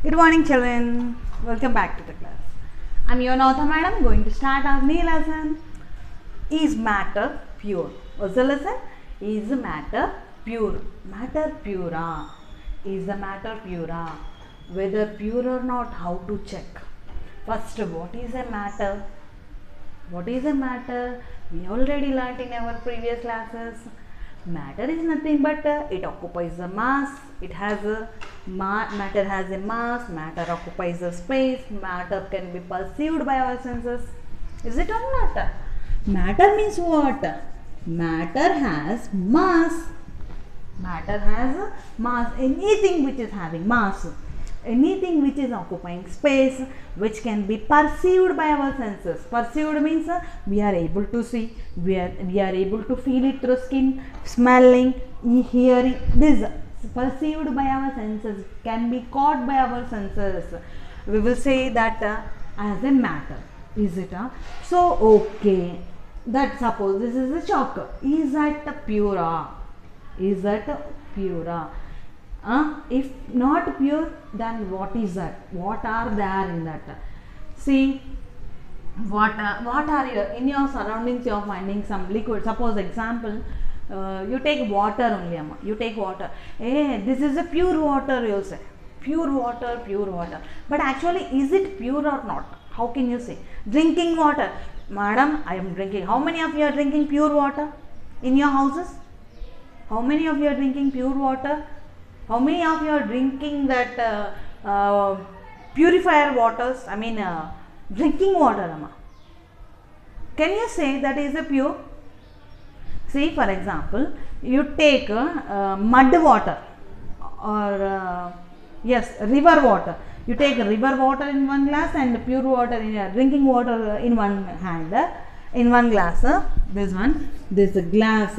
Good morning, children. Welcome back to the class. I'm your Nautha madam, going to start our new lesson. Is matter pure? What's the lesson? Is matter pure? Matter pura. Is the matter pura? Whether pure or not, how to check? First, what is a matter? What is a matter? We already learnt in our previous classes. Matter is nothing but it occupies the mass. It has a matter has a mass. Matter occupies the space. Matter can be perceived by our senses. Is it or not? Matter means what? Matter has mass. Matter has mass. Anything which is having mass, anything which is occupying space, which can be perceived by our senses. Perceived means we are able to see, we are able to feel it through skin, smelling, hearing. This perceived by our senses, can be caught by our senses. We will say that as a matter. Is it? So okay, that suppose this is a chalk. Is that pura? Is that pura? If not pure, then what is that? What are there in that? See, what are your in your surroundings? You are finding some liquid. Suppose example, you take water only, amma. You take water. Hey, this is a pure water. You say pure water, pure water. But actually, is it pure or not? How can you say? Drinking water, madam. I am drinking. How many of you are drinking pure water in your houses? How many of you are drinking pure water? How many of you are drinking that purifier waters? I mean, drinking water, Amma. Can you say that is a pure? See, for example, you take mud water or yes, river water. You take river water in one glass and pure water in drinking water in one hand, in one glass. This one, this glass.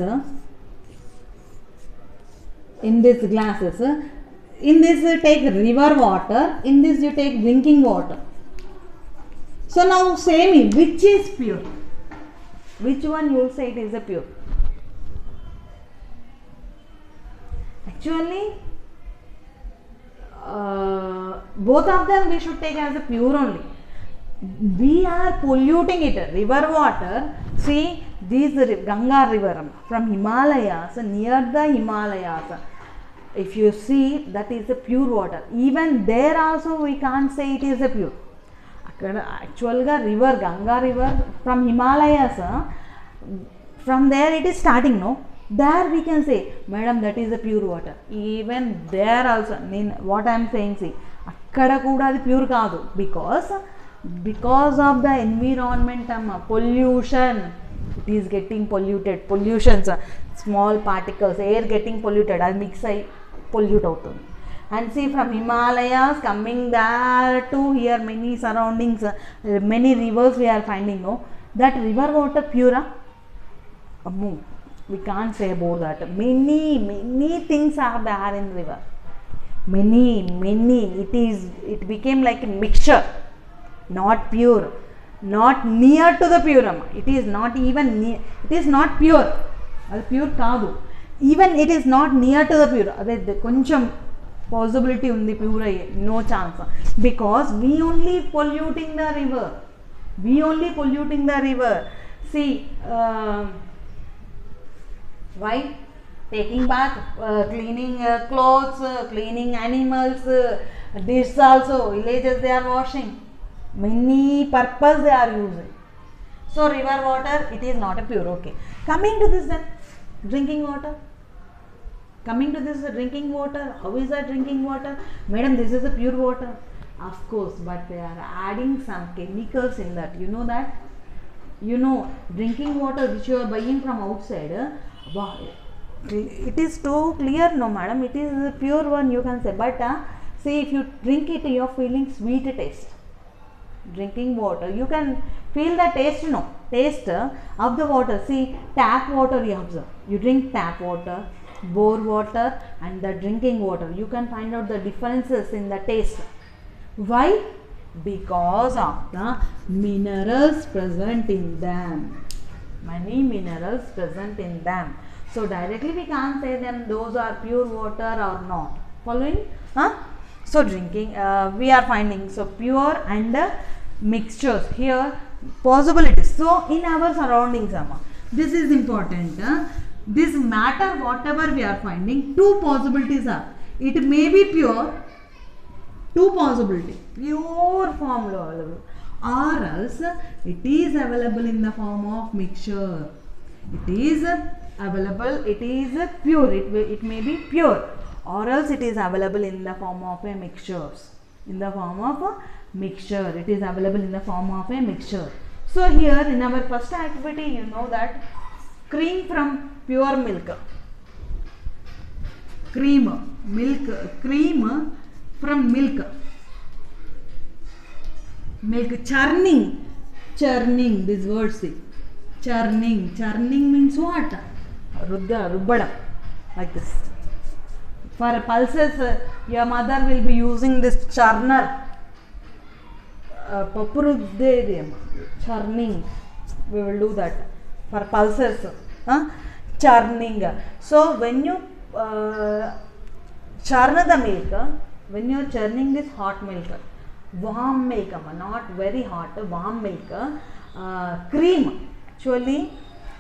In this glasses, in this you take river water, in this you take drinking water. So now say me, which is pure? Which one you will say it is a pure? Actually, both of them we should take as a pure only. We are polluting it. River water, see this Ganga river from Himalayas, near the Himalayas. If you see, that is a pure water. Even there also we can't say it is a pure. Actual river, Ganga river from Himalayas, from there it is starting, no? There we can say, madam, that is a pure water. Even there also, what I am saying, see, akkada kuda pure kaadu, because of the environment, pollution, it is getting polluted. Pollutions, small particles, air getting polluted, and mix pollute out. And see, from Himalayas coming there to here, many surroundings, many rivers we are finding, no? That river water pure? We can't say about that. Many things are there in river. Many. It became like a mixture. Not pure, not near to the pure. It is not even near, it is not pure. Pure kaadu. Even it is not near to the pure. Ade koncham possibility undi pure, no chance. Because we only polluting the river. We only polluting the river. See, why? Taking bath, cleaning clothes, cleaning animals, dishes also, villages they are washing. Many purpose they are using. So river water, it is not a pure. Okay. Coming to this then, drinking water. Coming to this drinking water, how is that drinking water? Madam, this is a pure water. Of course, but they are adding some chemicals in that. You know that? You know, drinking water which you are buying from outside, wow, it is too clear, no madam, it is a pure one you can say. But see, if you drink it, you are feeling sweet taste. Drinking water, you can feel the taste, no? Taste of the water. See, tap water you observe. You drink tap water, bore water and the drinking water. You can find out the differences in the taste. Why? Because of the minerals present in them. Many minerals present in them. So directly we can't say them those are pure water or not. Following? So drinking, we are finding so pure and mixtures here, possibilities. So in our surroundings, this is important. This matter whatever we are finding, two possibilities are. It may be pure, two possibility, pure form available, or else it is available in the form of mixture. It is available, it is pure, it may be pure, or else it is available in the form of a mixtures. In the form of a mixture, it is available in the form of a mixture. So here in our first activity, you know that cream from pure milk, cream from milk, churning, this word see, churning means what? Rubbadam, like this. For pulses, your mother will be using this churner, churning, we will do that for pulses, churning. So when you churn the milk, when you are churning this hot milk, warm milk, not very hot, warm milk, cream, actually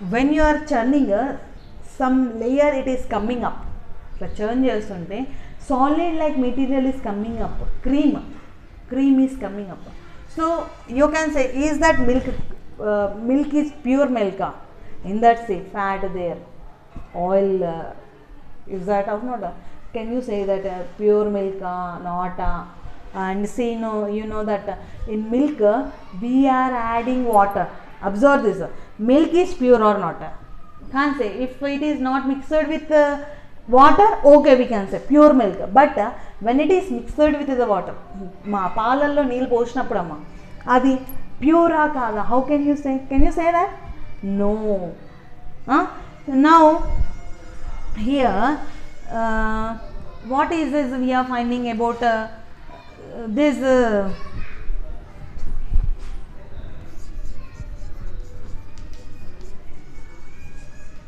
when you are churning, some layer it is coming up, churn chestunte solid like material is coming up, cream is coming up. So you can say, is that milk is pure milk? In that say fat there, oil, is that or not? Can you say that pure milk, not? And see, you know that in milk we are adding water. Observe this, milk is pure or not? Can't say. If it is not mixed with water, okay, we can say pure milk. But when it is mixed with the water, paalallo neelu posinapudu amma, adi pure kada? How can you say? Can you say that? No. Now here what is this we are finding about this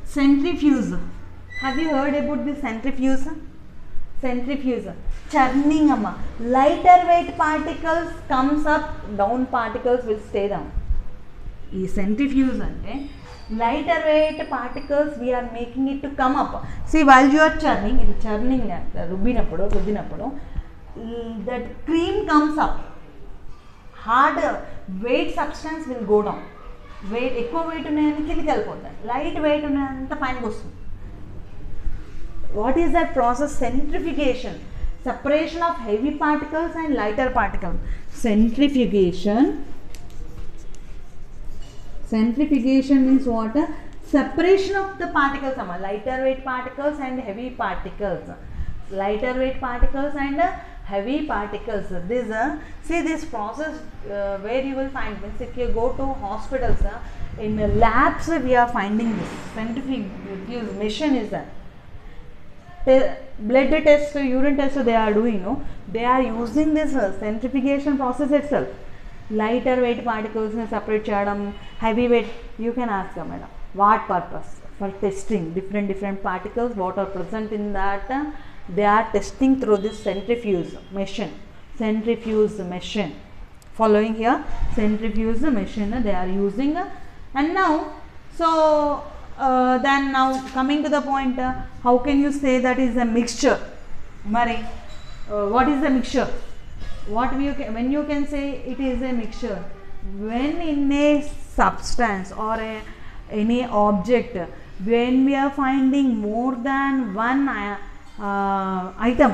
centrifuge. Have you heard about this centrifuge? Churning amma. Lighter weight particles comes up, down particles will stay down. This centrifuge ante lighter weight particles we are making it to come up. See, while you are churning, rubbinappudu, that cream comes up. Hard weight substance will go down. Weight, ఎక్కువ weight ఉన్నాయని కిందకి వెళ్ళిపోతాయి. Light weight ఉన్నాయంత పైనకి వస్తుంది. What is that process? Centrifugation. Separation of heavy particles and lighter particles. Centrifugation means what? Separation of the particles, lighter weight particles and heavy particles. Lighter weight particles and heavy particles. This see this process where you will find, means if you go to hospitals, in labs we are finding this centrifuge machine is there. Blood test, urine test they are doing, they are using this centrifugation process itself. Lighter weight particles separate chadam, heavy weight. You can ask madam, what purpose? For testing different particles what are present in that, they are testing through this centrifuge machine. Following here, centrifuge machine they are using. And now, so then now coming to the point, how can you say that is a mixture? Mari, what is a mixture? When you can say it is a mixture, when in a substance or any object, when we are finding more than one item,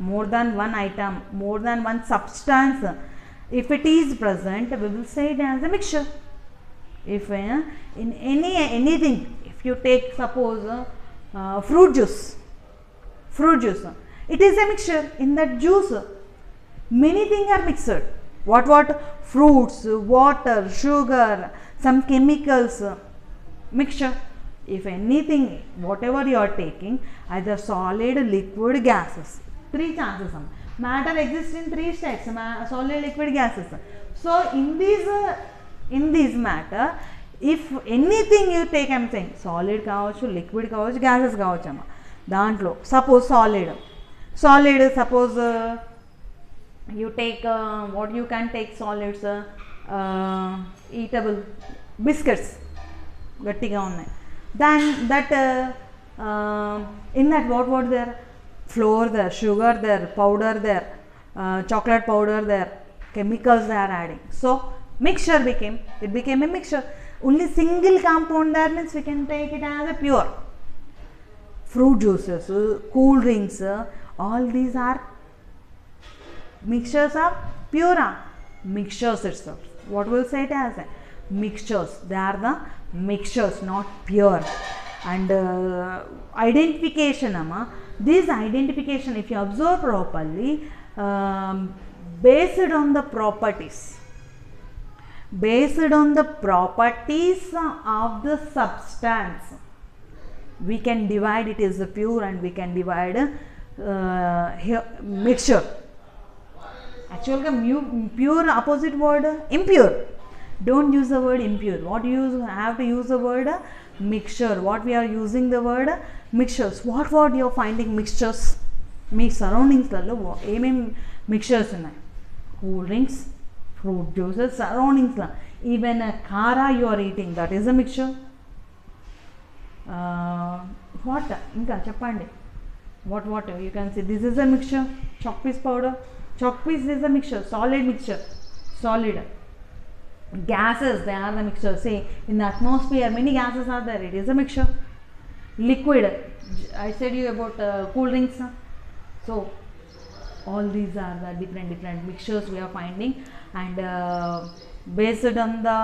more than one substance, if it is present, we will say it as a mixture. If in anything, if you take suppose fruit juice, it is a mixture. In that juice many things are mixed. What? Fruits, water, sugar, some chemicals, mixture. If anything, whatever you are taking, either solid, liquid, gases, 3 chances. Matter exists in 3 states, solid, liquid, gases. So in this matter, if anything you take, I am saying solid kavachu, liquid kavachu, gases kavachu, dantlo suppose Solid, suppose you take what you can take solids, eatable biscuits గట్టిగా ఉన్నాయి. Then that in that what there, flour there, sugar there, powder there, chocolate powder there, chemicals they are adding. So mixture became a mixture. Only single compound there means we can take it as a pure. Fruit juices, cool drinks, all these are mixtures of pure mixtures itself. What will say it as? Mixtures. They are the mixtures, not pure. And identification, this identification, if you observe properly, based on the properties of the substance, we can divide it as a pure and we can divide mixture. Actually, pure opposite word impure. Don't use the word impure. What you have to use the word mixture. What we are using the word mixtures. What you are finding mixtures? మీ సరౌండింగ్స్లలో ఏమేమి mixtures ఉన్నాయి? Cool drinks, fruit juices, సరౌండింగ్స్లో even kara you are eating, that is a mixture. What ఇంకా చెప్పండి, what you can see, this is a mixture. Chalk piece powder, chalk piece is a mixture, solid mixture, solid. Gases, they are the mixture. See, in the atmosphere many gases are there, it is a mixture. Liquid, I said you about cool drinks. So all these are the different mixtures we are finding. And based on the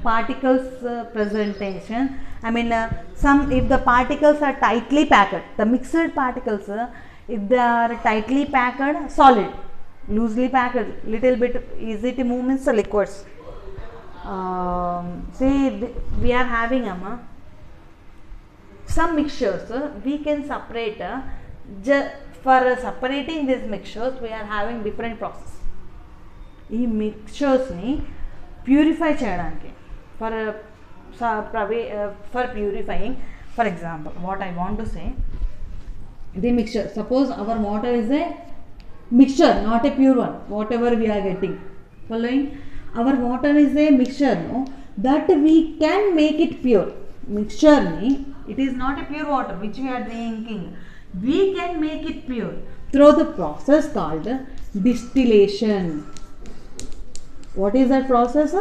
particles presentation, I mean some, if the particles are tightly packed, the mixed particles, if they are tightly packed, solid. Loosely packed, little bit easy to move means liquids. See, we are having some mixtures we can separate. For separating these mixtures, we are having different process. ఈ మిక్చర్స్ని purify చేయడానికి, for purifying, for example what I want to say, the mixture, suppose our water is a mixture, not a pure one, whatever we are getting. Following, our water is a mixture, no, that we can make it pure. Mixture ni, it is not a pure water which we are drinking. We can make it pure through the process called distillation. What is that process?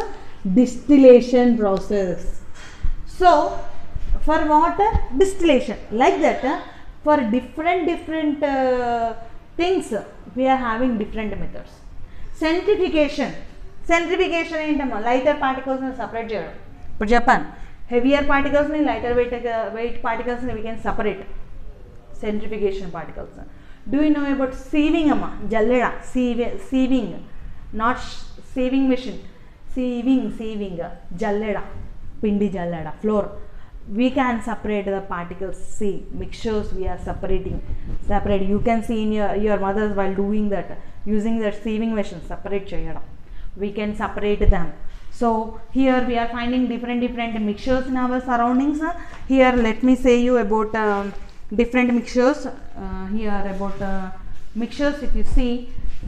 Distillation process. So for water, distillation, like that. For different things, we are having different methods. Centrifugation ఏంటమ్మా, lighter పార్టికల్స్ని separate చేయడం. ఇప్పుడు చెప్పాను, heavier పార్టికల్స్ని, lighter weight పార్టికల్స్ని we can separate. Centrifugation particles. Do you know about sieving అమ్మా? జల్లెడ, sieving, not sieving machine, sieving, జల్లెడ, పిండి జల్లెడ, flour. We can separate the particles. See, mixtures we are separating. You can see in your mothers while doing that, using that sieving machine, separate cheyadam. We can separate them. So here we are finding different mixtures in our surroundings. Here let me say you about different mixtures. Here about mixtures, if you see,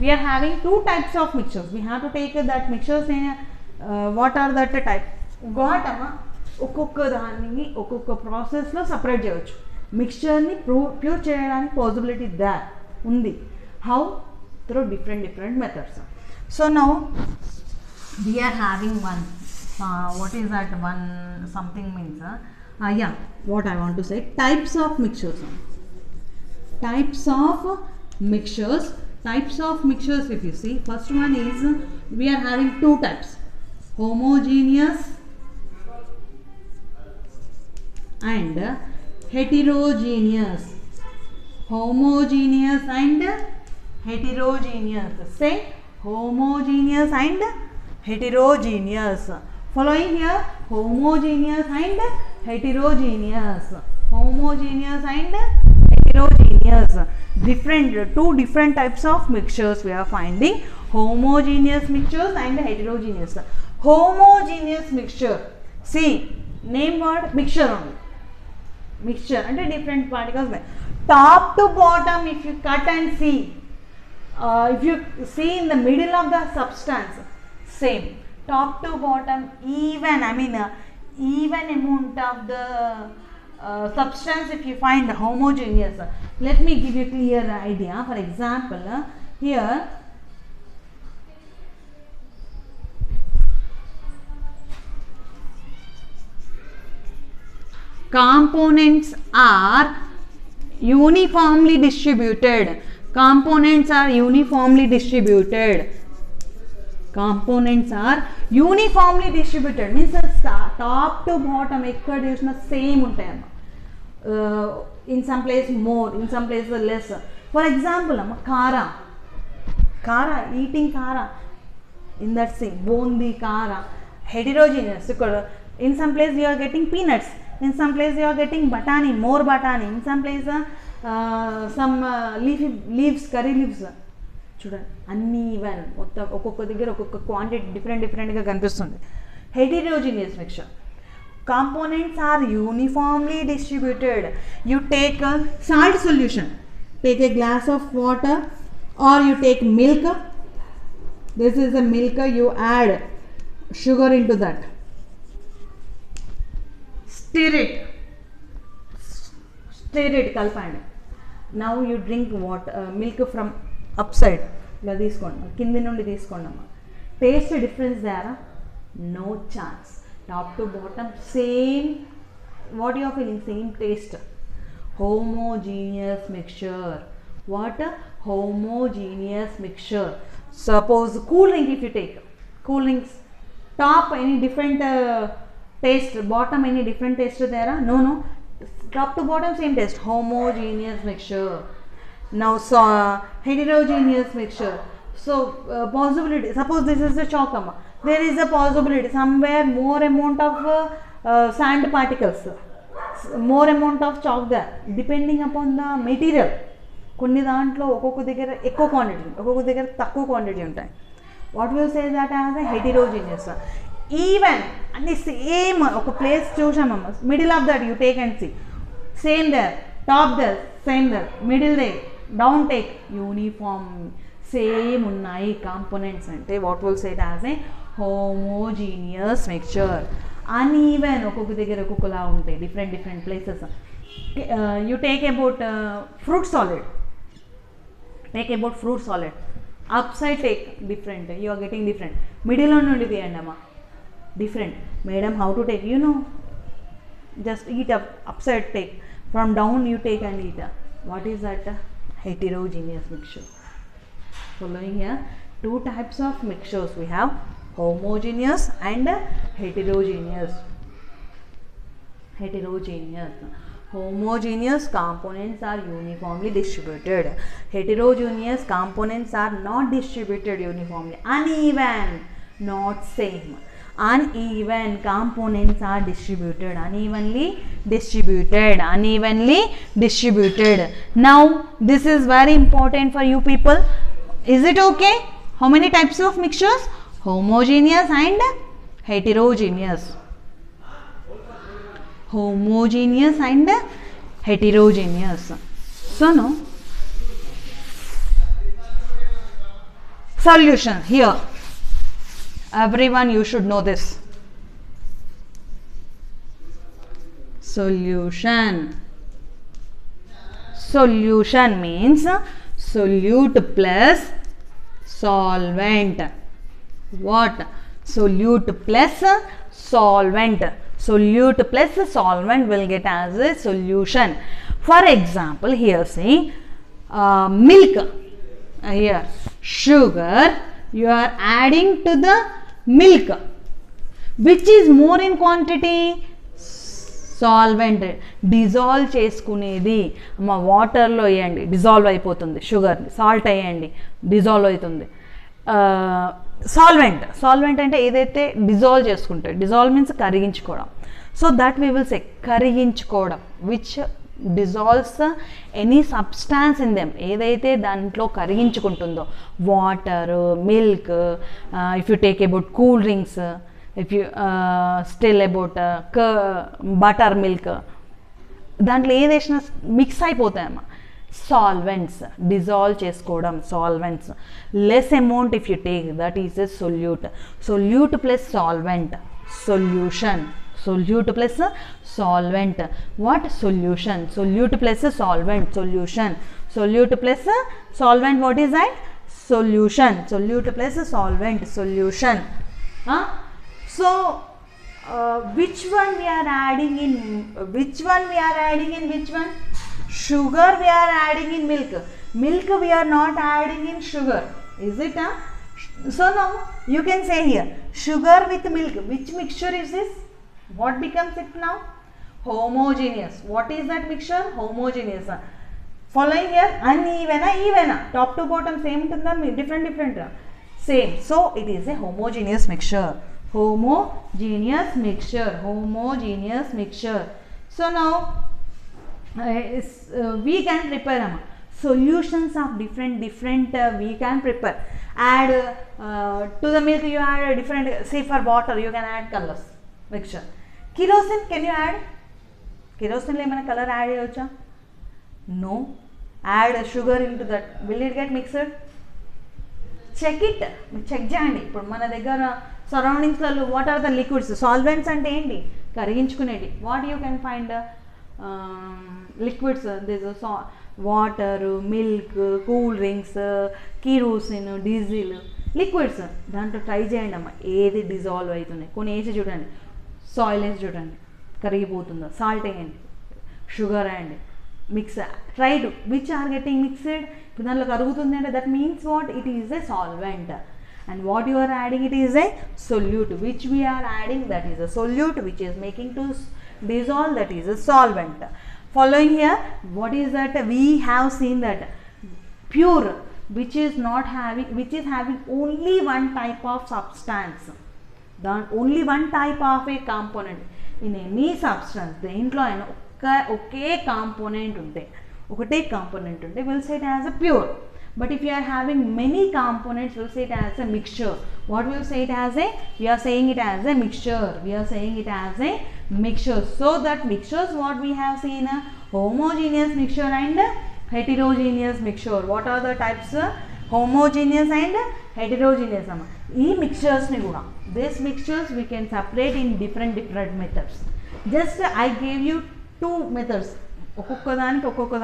we are having two types of mixtures. We have to take that mixtures in what are that type? Got ఒక్కొక్క దాన్ని ఒక్కొక్క ప్రాసెస్లో separate చేయవచ్చు. మిక్స్చర్ని pure చేయడానికి possibility ఉంది. How? Through different methods. So now we are having one, what is that one, something means yeah, what I want to say, types of mixtures. Types of mixtures, if you see, first one is, we are having two types, homogeneous and heterogeneous. Homogeneous and heterogeneous. Say homogeneous and heterogeneous. Following here, homogeneous and heterogeneous. Homogeneous and heterogeneous. Two different types of mixtures we are finding. Homogeneous mixtures and heterogeneous. Homogeneous mixture. See, name word mixture only. mixture అంటే different particles top to bottom. If you cut and see, if you see in the middle of the substance, same top to bottom even, I mean even amount of the substance if you find homogeneous. Let me give you a clear idea. For example, here components are uniformly distributed. Components are uniformly distributed. Components are uniformly distributed means top to bottom ekkada chusina same untayamma. In some place more, in some place less. For example, kara, eating kara, in that same bundi kara, heterogeneous. In some place you are getting peanuts, in some place you are getting batani, more batani, in some place some leaves, curry leaves. చూడండి అన్నీ even మొత్తం ఒక్కొక్క దగ్గర ఒక్కొక్క quantity డిఫరెంట్గా కనిపిస్తుంది. Heterogeneous mixture. Components are uniformly distributed. You take salt solution, take a glass of water or you take milk. This is the milk, you add sugar into that, stir it kalpandi. Now you drink water, milk from upside ఇలా తీసుకోండి, కింది నుండి తీసుకోండి అమ్మ. Taste difference దేరా? No chance. Top to bottom same, what you are feeling, same taste. homogeneous mixture. What? Homogeneous mixture. Suppose cool drink, if you take cool drinks, top any different taste, bottom any different taste there? No, top to bottom same taste. Homogeneous mixture. Now heterogeneous mixture. So possibility, suppose this is a chalk, there is a possibility somewhere more amount of sand particles, more amount of chalk there, depending upon the material. కొన్ని దాంట్లో ఒక్కొక్క దగ్గర ఎక్కువ quantity, ఒక్కొక్క దగ్గర తక్కువ quantity ఉంటాయి. What will say that as a heterogeneous. Even అన్ని సేమ్ ఒక ప్లేస్ చూసామమ్మ, middle of that you take and see, same there, top there same there, middle they, down take, uniform same ఉన్నాయి components అంటే what will say it as a homogeneous mixture. Uneven ఒక్కొక్క దగ్గర ఒక్కొక్కలా ఉంటాయి, different places. You take about fruit solid, take about fruit solid, up side take different, you are getting different. మిడిల్లో నుండి తీయండి అమ్మా, different. Madam how to take, you know, just eat up side take, from down you take and eat. What is that? Heterogeneous mixture. Following here, two types of mixtures we have, homogeneous and heterogeneous. Homogeneous components are uniformly distributed. Heterogeneous components are not distributed uniformly. Uneven, not same. Uneven components are distributed, unevenly distributed. Now this is very important for you people. Is it okay? How many types of mixtures? Homogeneous and heterogeneous. Homogeneous and heterogeneous. So no solution here. Everyone, you should know this. Solution means solute plus solvent. What? Solute plus solvent. Solute plus solvent will get as a solution. For example, here see milk, here sugar, you are adding to the milk. Which is more in quantity? Solvent. Dissolve చేసుకునేది అమ్మ వాటర్లో వేయండి, dissolve అయిపోతుంది. Sugar salt వేయండి, dissolve అవుతుంది. Solvent అంటే ఏదైతే dissolve చేసుకుంటే, డిజాల్వ్ మీన్స్ కరిగించుకోవడం. So that we will say కరిగించుకోవడం, which dissolves any substance in them, ఏదైతే దాంట్లో కరిగించుకుంటుందో. Water, milk, if you take about cool drinks, if you still about butter milk, దాంట్లో ఏది వేసినా మిక్స్ అయిపోతాయమ్మా. సాల్వెంట్స్, డిజాల్వ్ చేసుకోవడం, solvents. Less amount if you take, that is a solute. Solute plus solvent, solution. Solute plus solvent. What? Solution. Solute plus solvent, solution. Solute plus solvent, what is that? Solution. Solute plus solvent, solution. So which one we are adding in, which one we are adding in which one? Sugar we are adding in milk. Milk we are not adding in sugar, is it? So now you can say here, sugar with milk, which mixture is this? What becomes it now? Homogeneous. What is that mixture? Homogeneous. Following here, uneven, even. Top to bottom same untunda, different. Same. So it is a homogeneous mixture. Homogeneous mixture. Homogeneous mixture. So now we can prepare solutions of different we can prepare. Add to the milk you add different. Say for water you can add colors mixture. Kerosene, can you add? Kerosene lo emana color add cheyocha? No. Add sugar into that, will it get mixed? Check it, check cheyandi. Ippudu mana daggara surroundings lo what are the liquids? Solvents ante enti kariginchukunedi. What you can find? Liquids, there is water, milk, cool drinks, kerosene, diesel, liquids. దాంట్లో try చేయండి అమ్మ, ఏది dissolve అవుతున్నాయి. కొన్ని వేసి చూడండి, soil వేసి చూడండి కరిగిపోతుందో. సాల్ట్ వేయండి, షుగర్ వేయండి, mix. Try to which are getting mixed. ఇప్పుడు దాంట్లో కరుగుతుంది అంటే that means what? It is a solvent. And what you are adding, it is a solute. Which we are adding, that is a solute. Which is making to dissolve, that is a solvent. Following here, what is that? We have seen that pure, which is not having, which is having only one type of substance, only one type of a component in any substance. దేంట్లో అయినా ఒకే component ఉంటే, ఒకటే component ఉంటే we'll say it as a pure. But if you are having many components, we'll say it as a mixture. What we'll say it as a? We are saying it as a mixture. We are saying it as a mixture. So that mixtures, what we have seen, a homogeneous mixture and heterogeneous mixture. What are the types? Homogeneous and heterogeneous. ఈ మిక్చర్స్ని కూడా, these mixtures we can separate in different methods. Just I gave you two methods. ఒక్కొక్క దానికి ఒక్కొక్క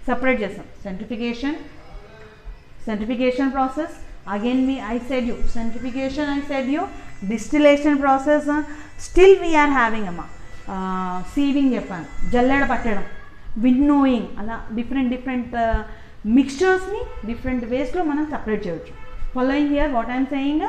separate చేస్తాం. Centrifugation process. Again I said you centrifugation, I said you distillation process. Still we are having sieving చెప్పాను, జల్లెడ పట్టడం, winnowing, అలా different mixtures ni different ways లో మనం separate చేయొచ్చు. Following here, what I am saying,